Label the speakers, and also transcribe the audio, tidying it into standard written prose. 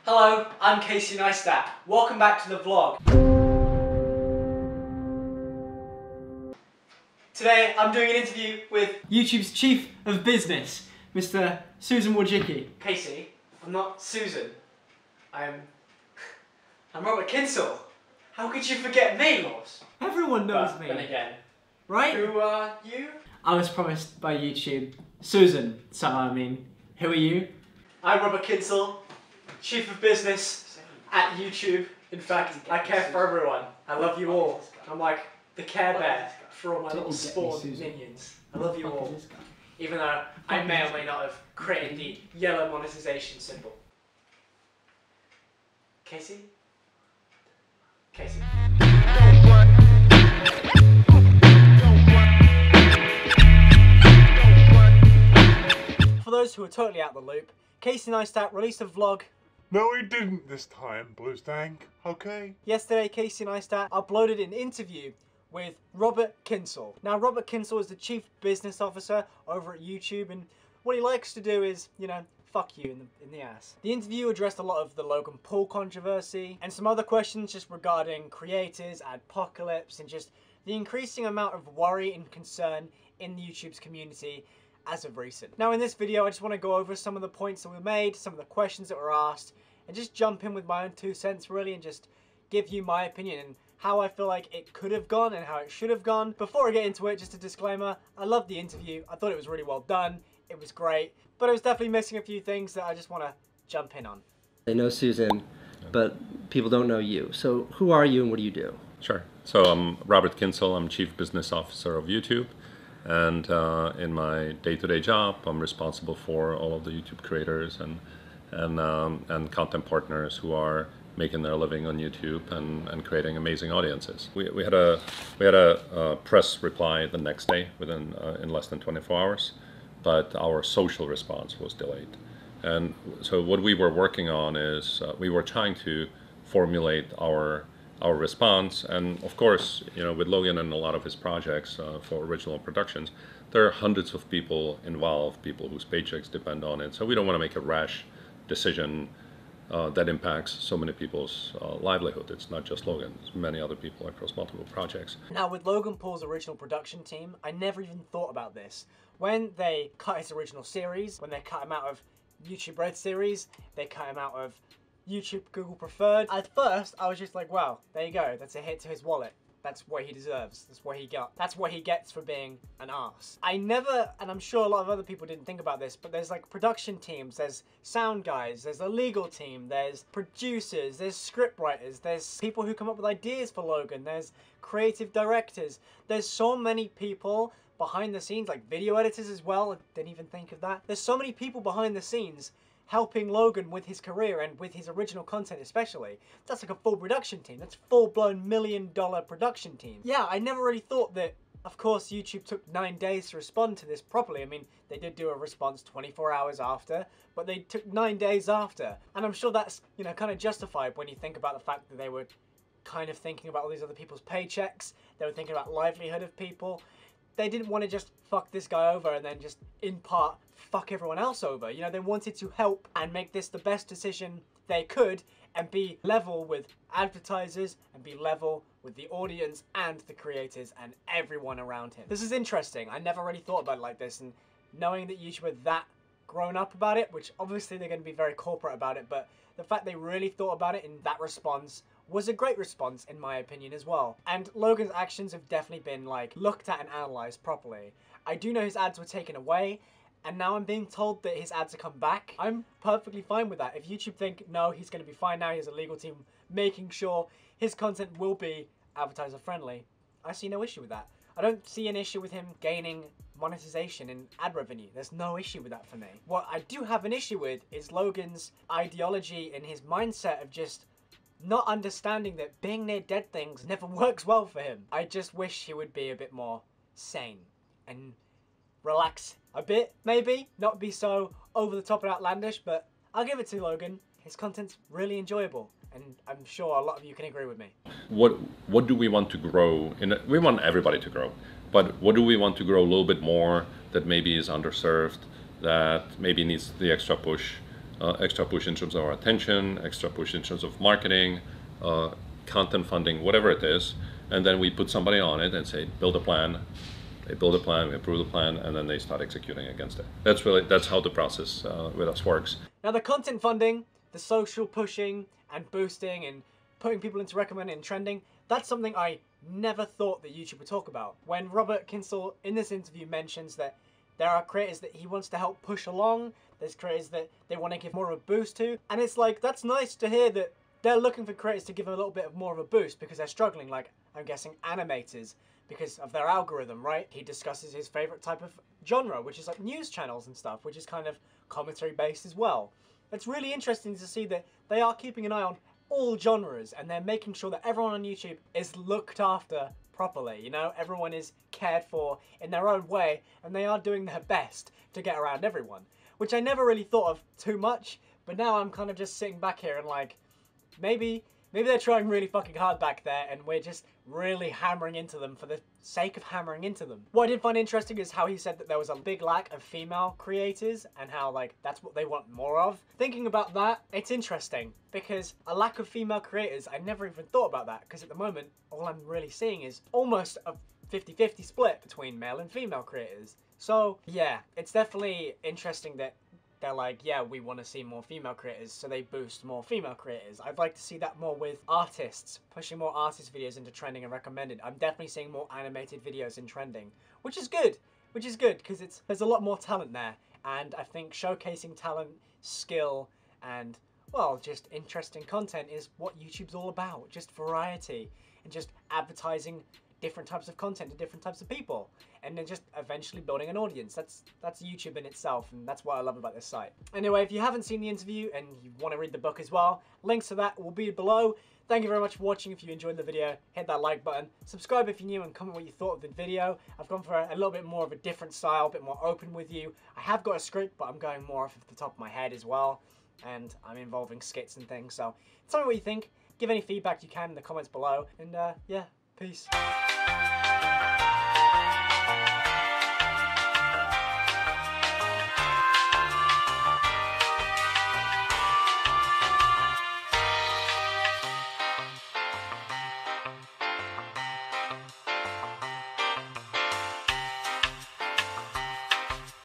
Speaker 1: Hello, I'm Casey Neistat. Welcome back to the vlog. Today I'm doing an interview with YouTube's Chief of Business, Mr. Susan Wojcicki. Casey, I'm not Susan. I'm Robert Kyncl. How could you forget me? Everyone knows me. Then again, right? Who are you? I was promised by YouTube, Susan. So I mean, who are you? I'm Robert Kyncl, Chief of Business at YouTube. In fact, I care for everyone. I love you all. I'm like the Care Bear for all my little spawn minions. I love you all. Even though I may or may not have created the yellow monetization symbol. Casey? Casey. For those who are totally out of the loop, Casey Neistat released a vlog.
Speaker 2: No, he didn't this time, BluesDank, okay?
Speaker 1: Yesterday, Casey Neistat uploaded an interview with Robert Kyncl. Now, Robert Kyncl is the Chief Business Officer over at YouTube, and what he likes to do is, you know, fuck you in the ass. The interview addressed a lot of the Logan Paul controversy, and some other questions just regarding creators, adpocalypse, and just the increasing amount of worry and concern in the YouTube's community as of recent. Now in this video I just want to go over some of the points that were made, some of the questions that were asked, and just jump in with my own 2 cents really and just give you my opinion and how I feel like it could have gone and how it should have gone. Before I get into it, just a disclaimer, I loved the interview, I thought it was really well done, it was great, but I was definitely missing a few things that I just want to jump in on.
Speaker 3: They know Susan, but people don't know you. So who are you and what do you do?
Speaker 4: Sure. So I'm Robert Kyncl, I'm Chief Business Officer of YouTube. And in my day-to-day job, I'm responsible for all of the YouTube creators and content partners who are making their living on YouTube and creating amazing audiences. We had a press reply the next day within in less than 24 hours, but our social response was delayed. And so what we were working on is we were trying to formulate our response, and of course, you know, with Logan and a lot of his projects for original productions, there are hundreds of people involved, people whose paychecks depend on it. So we don't want to make a rash decision that impacts so many people's livelihood. It's not just Logan, it's many other people across multiple projects.
Speaker 1: Now with Logan Paul's original production team, I never even thought about this. When they cut his original series, when they cut him out of YouTube Red series, they cut him out of YouTube Google Preferred. At first, I was just like, wow, there you go. That's a hit to his wallet. That's what he deserves. That's what he got. That's what he gets for being an arse. I never, and I'm sure a lot of other people didn't think about this, but there's like production teams, there's sound guys, there's a legal team, there's producers, there's script writers, there's people who come up with ideas for Logan, there's creative directors. There's so many people behind the scenes, like video editors as well. I didn't even think of that. There's so many people behind the scenes helping Logan with his career and with his original content especially. That's like a full production team. That's full-blown $1 million production team. Yeah, I never really thought that, of course, YouTube took 9 days to respond to this properly. I mean, they did do a response 24 hours after, but they took 9 days after. And I'm sure that's, you know, kind of justified when you think about the fact that they were kind of thinking about all these other people's paychecks. They were thinking about livelihood of people. They didn't want to just fuck this guy over and then just, in part, fuck everyone else over. You know, they wanted to help and make this the best decision they could and be level with advertisers and be level with the audience and the creators and everyone around him. This is interesting. I never really thought about it like this, and knowing that YouTube were that grown up about it, which obviously they're going to be very corporate about it, but the fact they really thought about it in that response was a great response in my opinion as well. And Logan's actions have definitely been like looked at and analysed properly. I do know his ads were taken away, and now I'm being told that his ads have come back. I'm perfectly fine with that. If YouTube think, no, he's going to be fine now, he has a legal team making sure his content will be advertiser friendly, I see no issue with that. I don't see an issue with him gaining monetization and ad revenue. There's no issue with that for me. What I do have an issue with is Logan's ideology and his mindset of just not understanding that being near dead things never works well for him. I just wish he would be a bit more sane and relax a bit, maybe. Not be so over the top and outlandish, but I'll give it to Logan. His content's really enjoyable, and I'm sure a lot of you can agree with me.
Speaker 4: What do we want to grow? We want everybody to grow, but what do we want to grow a little bit more that maybe is underserved, that maybe needs the extra push? extra push in terms of our attention, extra push in terms of marketing, content funding, whatever it is, and then we put somebody on it and say, build a plan. They build a plan, we approve the plan, and then they start executing against it. That's how the process with us works.
Speaker 1: Now the content funding, the social pushing and boosting and putting people into recommended and trending, that's something I never thought that YouTube would talk about. When Robert Kyncl in this interview mentions that there are creators that he wants to help push along, there's creators that they want to give more of a boost to, and it's like, that's nice to hear that they're looking for creators to give a little bit more of a boost because they're struggling, like, I'm guessing animators, because of their algorithm, right? He discusses his favorite type of genre, which is like news channels and stuff, which is kind of commentary based as well. It's really interesting to see that they are keeping an eye on all genres and they're making sure that everyone on YouTube is looked after properly, you know? Everyone is cared for in their own way and they are doing their best to get around everyone, which I never really thought of too much, but now I'm kind of just sitting back here and like, maybe they're trying really fucking hard back there and we're just really hammering into them for the sake of hammering into them. What I did find interesting is how he said that there was a big lack of female creators and how like that's what they want more of. Thinking about that, it's interesting because a lack of female creators, I never even thought about that because at the moment all I'm really seeing is almost a 50-50 split between male and female creators. So yeah, it's definitely interesting that they're like, yeah, we want to see more female creators, so they boost more female creators. I'd like to see that more with artists, pushing more artist videos into trending and recommended. I'm definitely seeing more animated videos in trending, which is good because there's a lot more talent there, and I think showcasing talent, skill, and well, just interesting content is what YouTube's all about. Just variety and just advertising different types of content to different types of people, and then just eventually building an audience. That's YouTube in itself, and that's what I love about this site. Anyway, if you haven't seen the interview and you want to read the book as well, links to that will be below. Thank you very much for watching. If you enjoyed the video, hit that like button, subscribe if you're new, and comment what you thought of the video. I've gone for a little bit more of a different style, a bit more open with you. I have got a script, but I'm going more off the top of my head as well, and I'm involving skits and things, so tell me what you think. Give any feedback you can in the comments below, and yeah, peace.